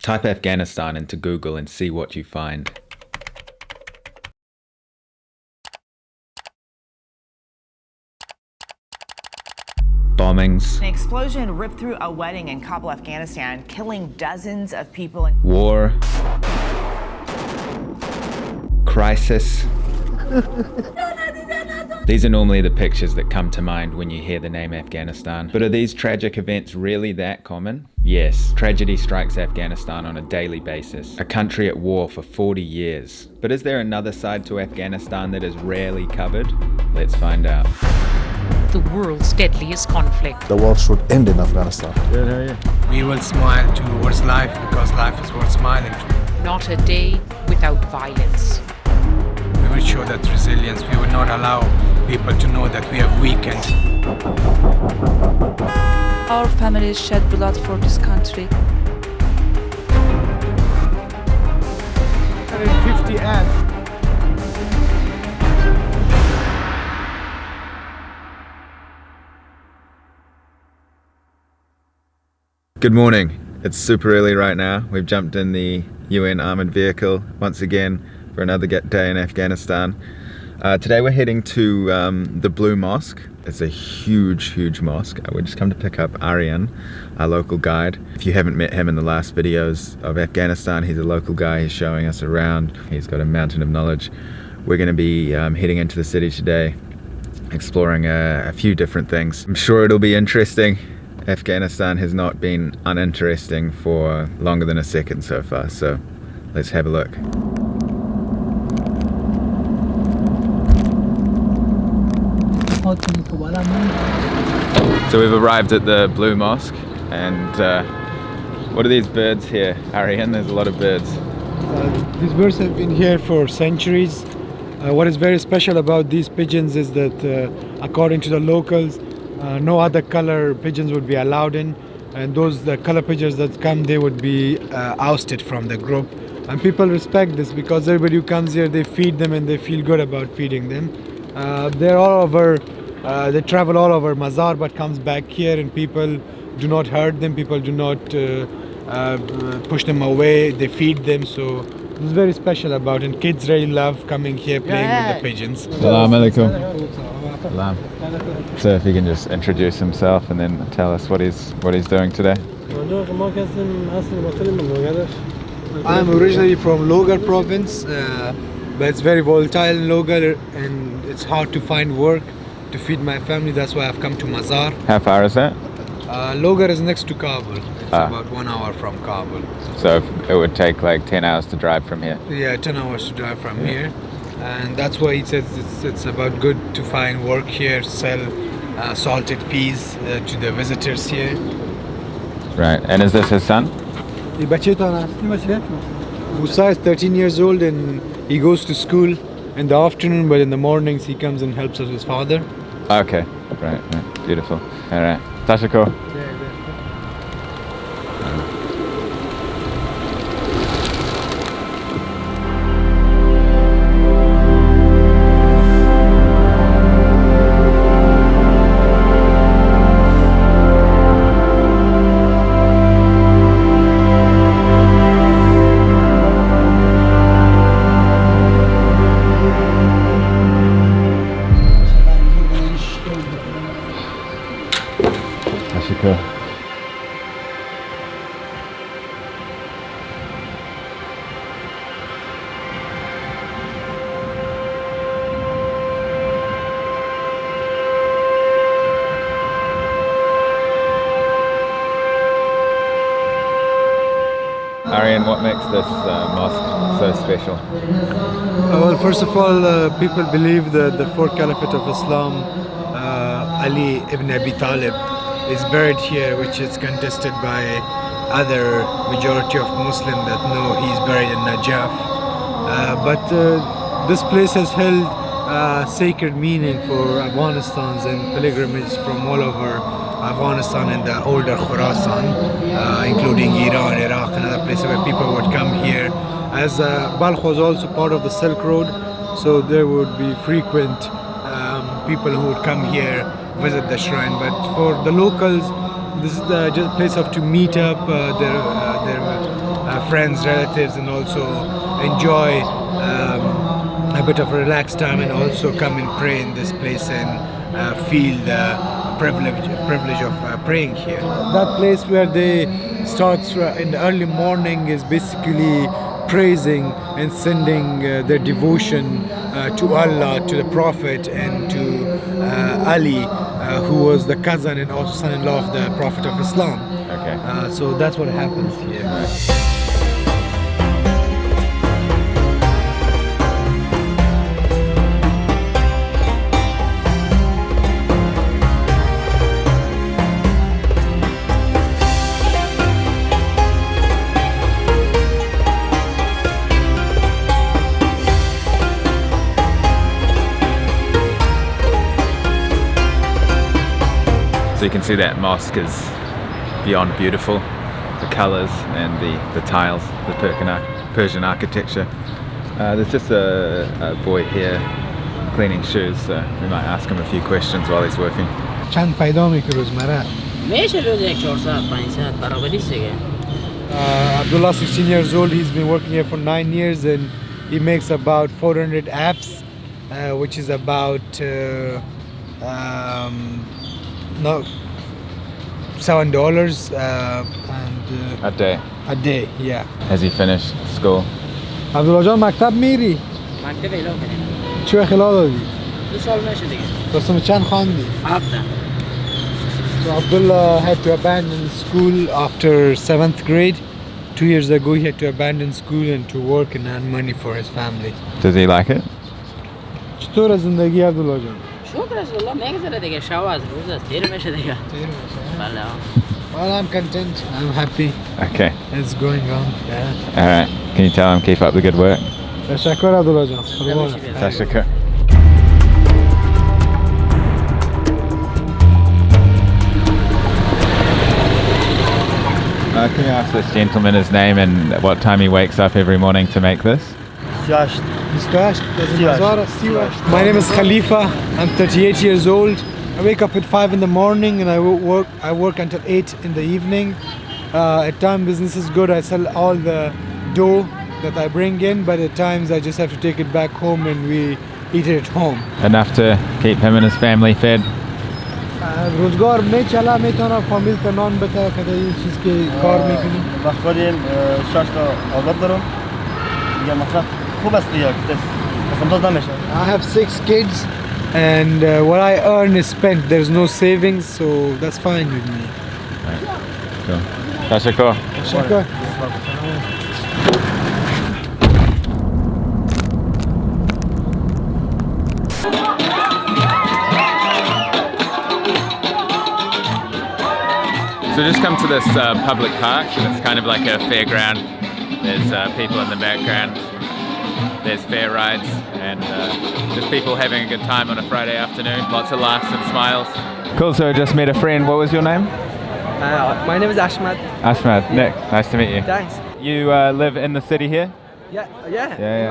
Type Afghanistan into Google and see what you find. Bombings. An explosion ripped through a wedding in Kabul, Afghanistan, killing dozens of people. War. Crisis. These are normally the pictures that come to mind when you hear the name Afghanistan. But are these tragic events really that common? Yes, tragedy strikes Afghanistan on a daily basis. A country at war for 40 years. But is there another side to Afghanistan that is rarely covered? Let's find out. The world's deadliest conflict. The war should end in Afghanistan. We will smile towards life because life is worth smiling to. Not a day without violence. We will show that resilience. We will not allow people to know that we have weakened. Our families shed blood for this country. 150 ads. Good morning. It's super early right now. We've jumped in the UN armoured vehicle once again for another day in Afghanistan. Today we're heading to the Blue Mosque. It's a huge mosque. We just come to pick up Aryan, our local guide. If you haven't met him in the last videos of Afghanistan, he's a local guy. He's showing us around. He's got a mountain of knowledge. We're going to be heading into the city today, exploring a few different things. I'm sure it'll be interesting. Afghanistan has not been uninteresting for longer than a second so far, so let's have a look. So we've arrived at the Blue Mosque, and what are these birds here, Aryan? There's a lot of birds. These birds have been here for centuries. What is very special about these pigeons is that according to the locals, no other color pigeons would be allowed in, and the color pigeons that come, they would be ousted from the group. And people respect this because everybody who comes here, they feed them and they feel good about feeding them. They're all over, they travel all over Mazar but comes back here, and people do not hurt them, people do not push them away, they feed them. So this is very special about it, and kids really love coming here playing with the pigeons. Assalamu alaikum. Salam. So if he can just introduce himself and then tell us what he's doing today. I'm originally from Logar province, but it's very volatile in Logar and it's hard to find work to feed my family. That's why I've come to Mazar. How far is that? Logar is next to Kabul. It's about 1 hour from Kabul. So it would take like 10 hours to drive from here? Yeah, 10 hours to drive from here. And that's why he says it's about good to find work here, sell salted peas to the visitors here. Right, and is this his son? Musa is 13 years old and he goes to school in the afternoon, but in the mornings he comes and helps us with his father. Okay, right, beautiful. All right, Tashiko. Aryan, what makes this mosque so special? Well, first of all, people believe that the fourth caliphate of Islam, Ali ibn Abi Talib, is buried here, which is contested by other majority of Muslims that know he's buried in Najaf. But this place has held sacred meaning for Afghanistans and pilgrimages from all over Afghanistan and the older Khorasan, including Iran, Iraq and other places where people would come here. As Balkh was also part of the Silk Road, so there would be frequent people who would come here, visit the shrine. But for the locals, this is just a place to meet up. There friends, relatives, and also enjoy a bit of a relaxed time, and also come and pray in this place and feel the privilege of praying here. That place where they start in the early morning is basically praising and sending their devotion to Allah, to the Prophet, and to Ali, who was the cousin and also son-in-law of the Prophet of Islam. Okay. So that's what happens here. So you can see that mosque is beyond beautiful. The colours and the tiles, the Persian architecture. There's just a boy here cleaning shoes, so we might ask him a few questions while he's working. چند پیدا میکنی روزمره؟ میشه روز 1 4 ساعت 5 ساعت برابری دیگه. Abdullah, 16 years old, he's been working here for 9 years and he makes about 400 apps, which is about no, $7 and A day. a day, yeah. Has he finished school? عبدالله جان مکتب میری؟ مکتب اعلام کنیم. چه اخلاق دادی؟ 2 سال میشه دیگه. رسم چند خواندی؟ 7. So Abdullah had to abandon school after 7th grade. 2 years ago he had to abandon school and to work and earn money for his family. Does he like it? چطور زندگی عبدالله جان؟ شکر از الله میگذره دیگه، شب از روز است، دیر میشه دیگه. بله. Well, I'm content. I'm happy. Okay. It's going on. Yeah. Alright. Can you tell him keep up the good work? تشکر عبدالله جان. قربانت. Tashakkur. Can you ask this gentleman his name and what time he wakes up every morning to make this? My name is Khalifa. I'm 38 years old. I wake up at 5 in the morning and I work until 8 in the evening. At times business is good. I sell all the dough that I bring in, but at times I just have to take it back home and we eat it at home. Enough to keep him and his family fed? روزگار میچلا میتونم فامیل تا نان بده کده این چیز که کار میکنی وقت خودیم 6 تا اولاد دارم دیگه مصرف خوب است دیگه انداز نمیشه. I have 6 kids and what I earn is spent. There's no savings, so that's fine with me. Cool. Tashakkur. Shukr. So just come to this public park, and it's kind of like a fairground. There's people in the background. There's fair rides and just people having a good time on a Friday afternoon. Lots of laughs and smiles. Cool, so I just met a friend. What was your name? My name is Ahmad. Ahmad. Nick, nice to meet you. Thanks. You live in the city here? Yeah.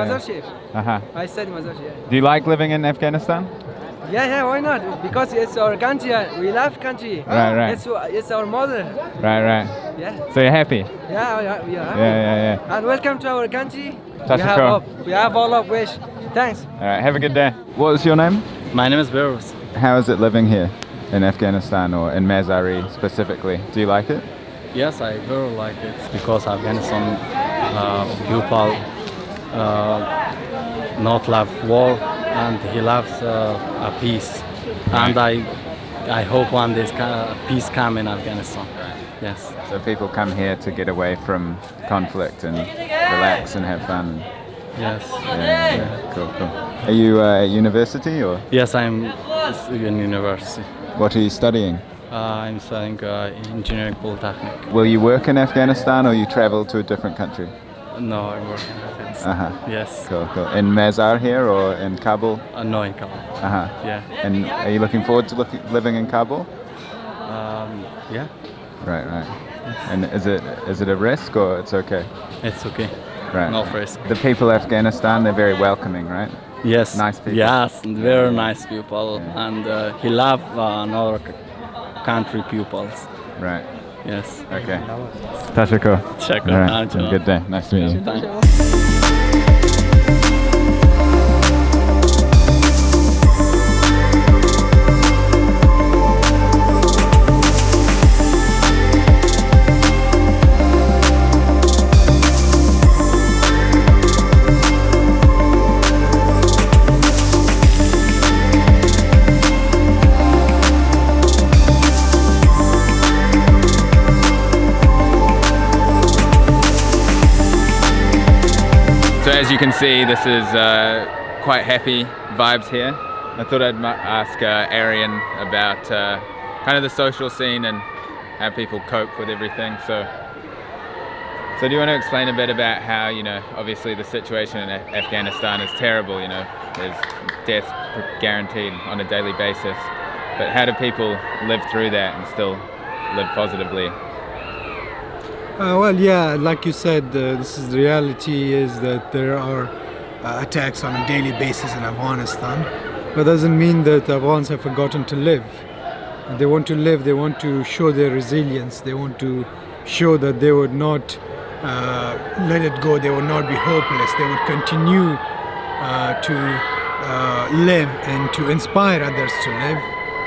Mazar Sharif. Uh-huh. I study Mazar Sharif. Do you like living in Afghanistan? Yeah, why not? Because it's our country. We love country. Right. It's our mother. Right. Yeah. So you're happy? Yeah, we are happy. Yeah. And welcome to our country. Tashakkur. We have all of wish. Thanks. All right, have a good day. What was your name? My name is Beros. How is it living here in Afghanistan or in Mazari specifically? Do you like it? Yes, I very like it because Afghanistan people not love war and he loves a peace, and I hope one day peace come in Afghanistan. Yes. So people come here to get away from conflict and relax and have fun. Yes. Yeah. Cool. Are you at university or? Yes, I'm in university. What are you studying? I'm studying engineering polytechnic. Will you work in Afghanistan or you travel to a different country? No, I work in Afghanistan. Uh-huh. Yes. Cool. In Mazar here or in Kabul? No, in Kabul. Uh-huh. Yeah. And are you looking forward to living in Kabul? Yeah. Right. And is it a risk or it's okay? It's okay. Right. No risk. The people of Afghanistan, they're very welcoming, right? Yes. Nice people. Yes, very nice people, and he love another country pupils. Right. Yes. Okay. Tashakor. Tashakor. All right. Have a good day. Nice to meet you. Thanks. So as you can see, this is quite happy vibes here. I thought I'd ask Arian about kind of the social scene and how people cope with everything. So do you want to explain a bit about how, you know, obviously the situation in Afghanistan is terrible, you know, there's death guaranteed on a daily basis, but how do people live through that and still live positively? Well, yeah, like you said, this is the reality is that there are attacks on a daily basis in Afghanistan, but doesn't mean that Afghans have forgotten to live. They want to live, they want to show their resilience, they want to show that they would not let it go, they would not be hopeless, they would continue to live and to inspire others to live.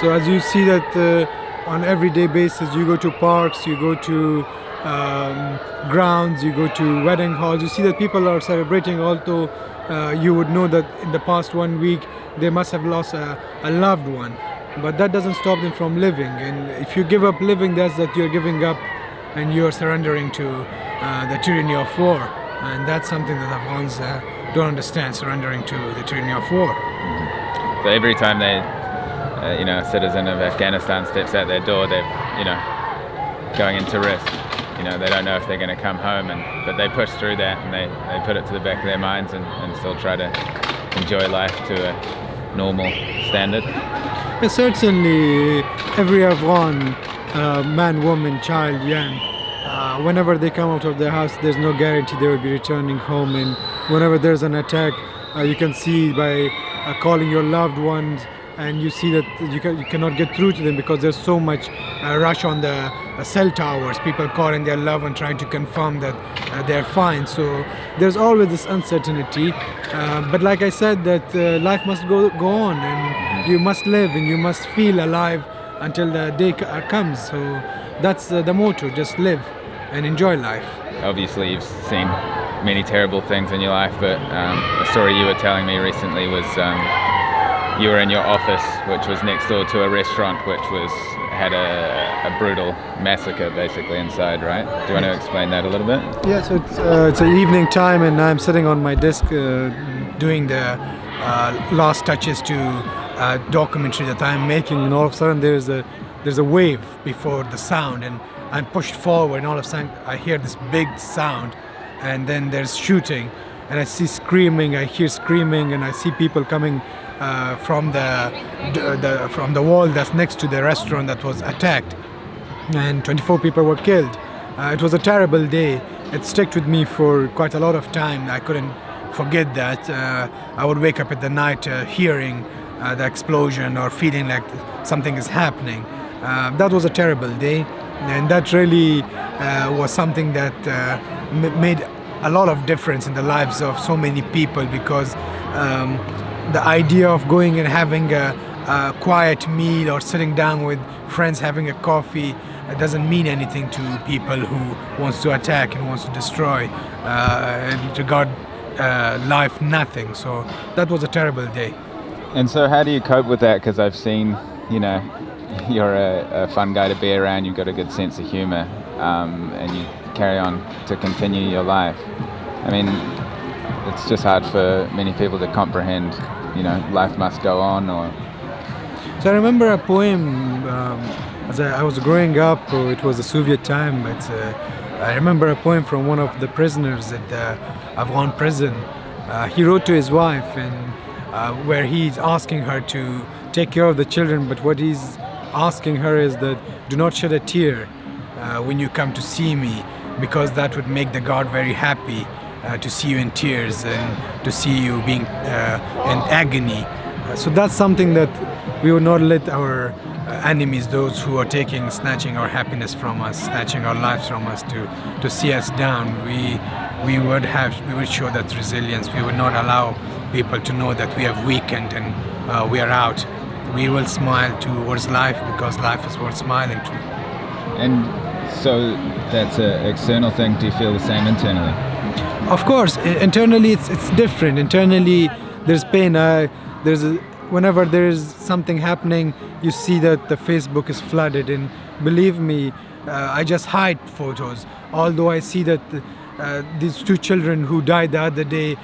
So as you see that on everyday basis, you go to parks, you go to grounds, you go to wedding halls, you see that people are celebrating, although you would know that in the past 1 week they must have lost a loved one, but that doesn't stop them from living. And if you give up living, that's that you're giving up and you're surrendering to the tyranny of war, and that's something that Afghans don't understand, surrendering to the tyranny of war. So every time they you know, a citizen of Afghanistan steps out their door, they're, you know, going into risk. You know, they don't know if they're going to come home, but they push through that and they put it to the back of their minds and still try to enjoy life to a normal standard. Yeah, certainly every Afghan, man, woman, child, young, whenever they come out of their house, there's no guarantee they will be returning home, and whenever there's an attack, you can see by calling your loved ones, and you see that you cannot get through to them because there's so much rush on the cell towers, people calling their loved one trying to confirm that they're fine. So there's always this uncertainty, but like I said, that life must go on, and you must live and you must feel alive until the day comes. So that's the motto, just live and enjoy life. Obviously you've seen many terrible things in your life, but a story you were telling me recently was you were in your office, which was next door to a restaurant which had a brutal massacre basically inside, right? Do you want to explain that a little bit? Yeah, so it's an evening time and I'm sitting on my desk doing the last touches to a documentary that I'm making, and all of a sudden there's a wave before the sound, and I'm pushed forward, and all of a sudden I hear this big sound, and then there's shooting, and I see screaming, I hear screaming, and I see people coming from the wall that's next to the restaurant that was attacked, and 24 people were killed. It was a terrible day. It stuck with me for quite a lot of time. I couldn't forget that. I would wake up at the night hearing the explosion or feeling like something is happening. That was a terrible day, and that really was something that made a lot of difference in the lives of so many people, because the idea of going and having a quiet meal or sitting down with friends having a coffee doesn't mean anything to people who wants to attack and wants to destroy and regard life nothing. So that was a terrible day. And so how do you cope with that? Because I've seen, you know, you're a fun guy to be around, you've got a good sense of humor, and you carry on to continue your life. I mean, it's just hard for many people to comprehend, you know, life must go on. Or so I remember a poem as I was growing up. It was the Soviet time, but I remember a poem from one of the prisoners at the Afghan prison. He wrote to his wife, and where he's asking her to take care of the children, but what he's asking her is that do not shed a tear when you come to see me, because that would make the God very happy to see you in tears and to see you being in agony. So that's something that we would not let our enemies, those who are snatching our happiness from us, snatching our lives from us, to see us down. We would show that resilience. We would not allow people to know that we have weakened and we are out. We will smile towards life because life is worth smiling to. And so that's an external thing. Do you feel the same internally? Of course, internally it's different. Internally, there's pain. Whenever there's something happening, you see that the Facebook is flooded, and believe me, I just hide photos. Although I see that these two children who died the other day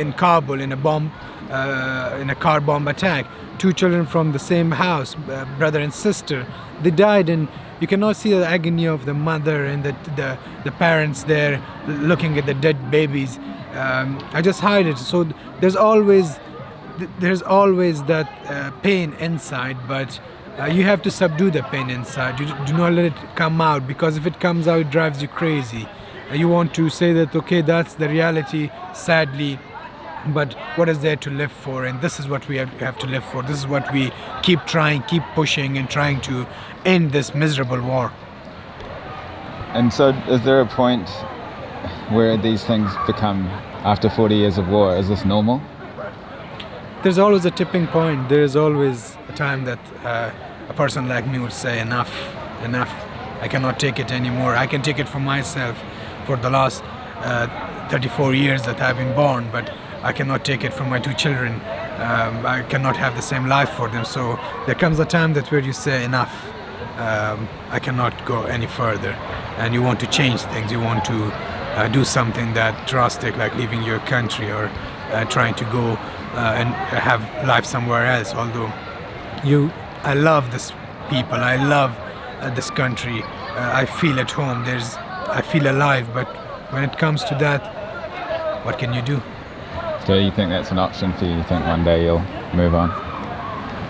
in Kabul in a car bomb attack, two children from the same house, brother and sister, they died, and you cannot see the agony of the mother and the parents there looking at the dead babies. I just hide it. So there's always that pain inside, but you have to subdue the pain inside. You do not let it come out, because if it comes out, it drives you crazy. You want to say that, okay, that's the reality, sadly, but what is there to live for? And this is what we have to live for. This is what we keep pushing and trying to end this miserable war. And so is there a point where these things become, after 40 years of war, is this normal? There's always a tipping point. There is always a time that a person like me would say, enough. I cannot take it anymore. I can take it for myself for the last 34 years that I've been born, but I cannot take it from my two children. I cannot have the same life for them. So there comes a time where you say, enough. I cannot go any further. And you want to change things. You want to do something that drastic, like leaving your country or trying to go and have life somewhere else. Although I love this people, I love this country. I feel at home. I feel alive. But when it comes to that, what can you do? So you think that's an option for you? You think one day you'll move on?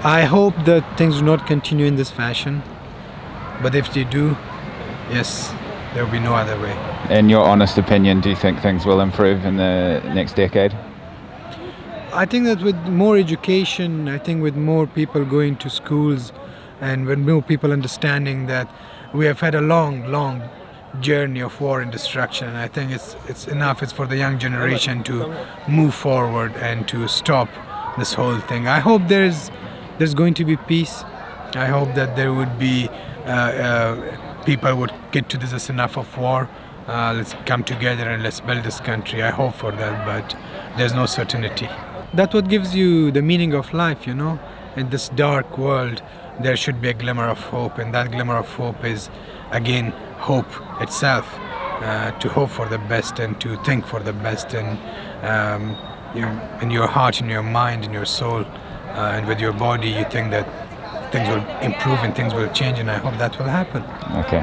I hope that things do not continue in this fashion. But if they do, yes, there will be no other way. In your honest opinion, do you think things will improve in the next decade? I think that with more education, I think with more people going to schools, and with more people understanding that we have had a long journey of war and destruction, and I think it's enough. It's for the young generation to move forward and to stop this whole thing. I hope there's going to be peace. I hope that there would be people would get to this as enough of war. Let's come together and let's build this country. I hope for that, but there's no certainty. That's what gives you the meaning of life, you know. In this dark world, there should be a glimmer of hope, and that glimmer of hope is, again, hope itself. To hope for the best and to think for the best, and in your heart, in your mind, in your soul, and with your body, you think that things will improve and things will change, and I hope that will happen. Okay.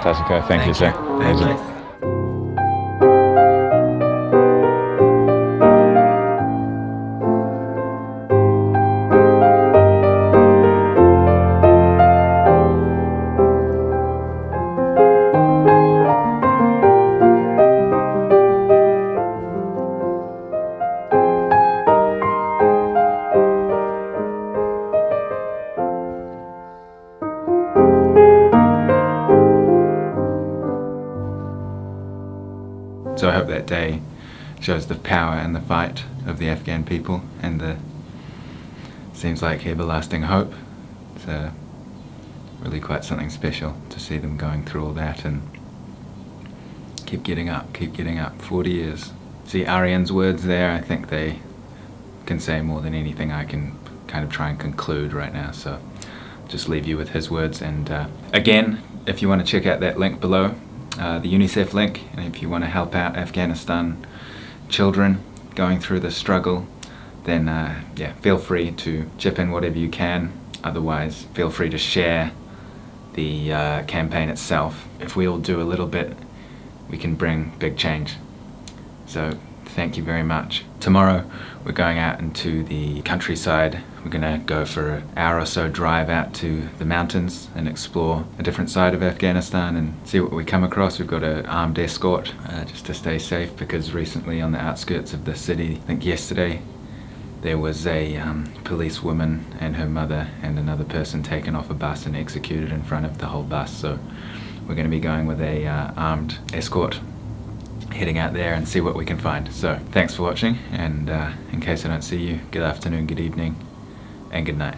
Tashiko, thank you, sir. Thank you. So I hope that day shows the power and the fight of the Afghan people, and the seems like everlasting hope. It's really quite something special to see them going through all that and keep getting up. 40 years. See Aryan's words there, I think they can say more than anything I can kind of try and conclude right now, so just leave you with his words. And again, if you want to check out that link below, the UNICEF link, and if you want to help out Afghanistan children going through the struggle, then yeah, feel free to chip in whatever you can. Otherwise, feel free to share the campaign itself. If we all do a little bit, we can bring big change. So thank you very much. Tomorrow we're going out into the countryside. We're gonna go for an hour or so drive out to the mountains and explore a different side of Afghanistan and see what we come across. We've got an armed escort just to stay safe, because recently on the outskirts of the city, I think yesterday, there was a police woman and her mother and another person taken off a bus and executed in front of the whole bus. So we're going to be going with a armed escort, heading out there and see what we can find. So thanks for watching, and in case I don't see you, good afternoon, good evening, and good night.